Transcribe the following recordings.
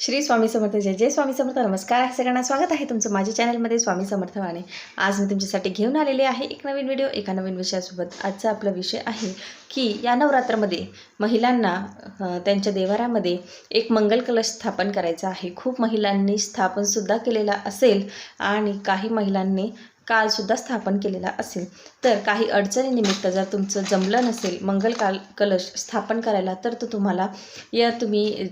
श्री स्वामी समर्थ जय जय स्वामी समर्थ नमस्कार सगळ्यांना स्वागत आहे तुमचं माझ्या चॅनलमध्ये स्वामी समर्थ वाणी। आज मी तुमच्यासाठी घेऊन आलेले आहे एक नवीन व्हिडिओ एका नवीन विषयासोबत। आजचा आपला विषय आहे की या नवरात्रामध्ये महिलांना त्यांच्या देवाऱ्यामध्ये एक मंगल कलश स्थापन करायचा आहे। खूप महिलांनी स्थापन सुद्धा केलेला असेल आणि काही महिलांनी कालसुद्धा स्थापन केलेला असेल। तर काही अडचणीनिमित्त जर तुमचं जमलं नसेल मंगल कलश स्थापन करायला तर तुम्हाला तुम्ही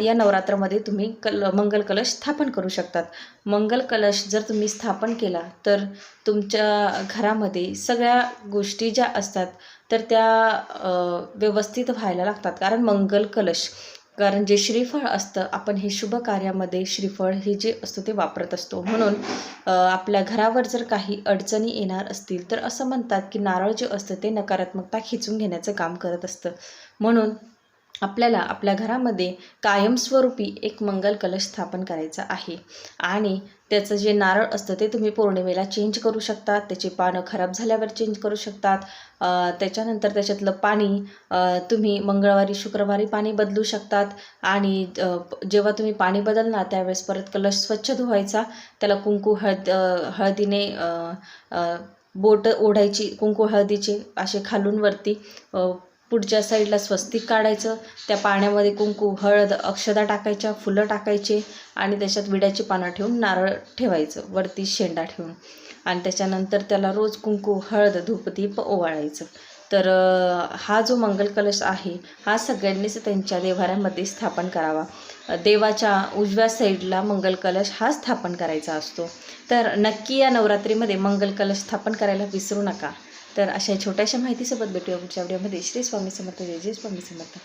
या नवरात्रामध्ये तुम्ही मंगल कलश स्थापन करू शकतात। मंगल कलश जर तुम्ही स्थापन केला तर तुमच्या घरामध्ये सगळ्या गोष्टी ज्या असतात तर त्या व्यवस्थित व्हायला लागतात। कारण जे श्रीफळ असतं आपण हे शुभ कार्यामध्ये श्रीफळ हे जे असतं ते वापरत असतो। म्हणून आपल्या घरावर जर काही अडचणी येणार असतील तर असं म्हणतात की नारळ जे असतं ते नकारात्मकता खिचून घेण्याचं काम करत असतं। म्हणून आपल्याला आपल्या घरामध्ये कायमस्वरूपी एक मंगल कलश स्थापन करायचा आहे आणि त्याचं जे नारळ असतं ते तुम्ही पौर्णिमेला चेंज करू शकतात, त्याची पानं खराब झाल्यावर चेंज करू शकतात। त्याच्यानंतर त्याच्यातलं पाणी तुम्ही मंगळवारी शुक्रवारी पाणी बदलू शकतात आणि जेव्हा तुम्ही पाणी बदलणार त्यावेळेस परत कलश स्वच्छ धुवायचा, त्याला कुंकू हळदीने बोट ओढायची, कुंकू हळदीचे असे खालून वरती पुढच्या साईडला स्वस्तिक काढायचं, त्या पाण्यामध्ये कुंकू हळद अक्षदा टाकायच्या, फुलं टाकायचे आणि त्याच्यात विड्याची पानं ठेवून नारळ ठेवायचं, वरती शेंडा ठेवून आणि त्याच्यानंतर त्याला रोज कुंकू हळद धूपदीप ओवाळायचं। तर हा जो मंगल कलश आहे हा सगळ्यांनीच त्यांच्या देवाऱ्यामध्ये स्थापन करावा। देवाच्या उजव्या साईडला मंगल कलश हा स्थापन करायचा असतो। तर नक्की या नवरात्रीमध्ये मंगल कलश स्थापन करायला विसरू नका। तर अशा छोट्याशा माहितीसोबत भेटूया पुढच्या व्हिडिओमध्ये। श्री स्वामी समर्थ जय जय स्वामी समर्थ।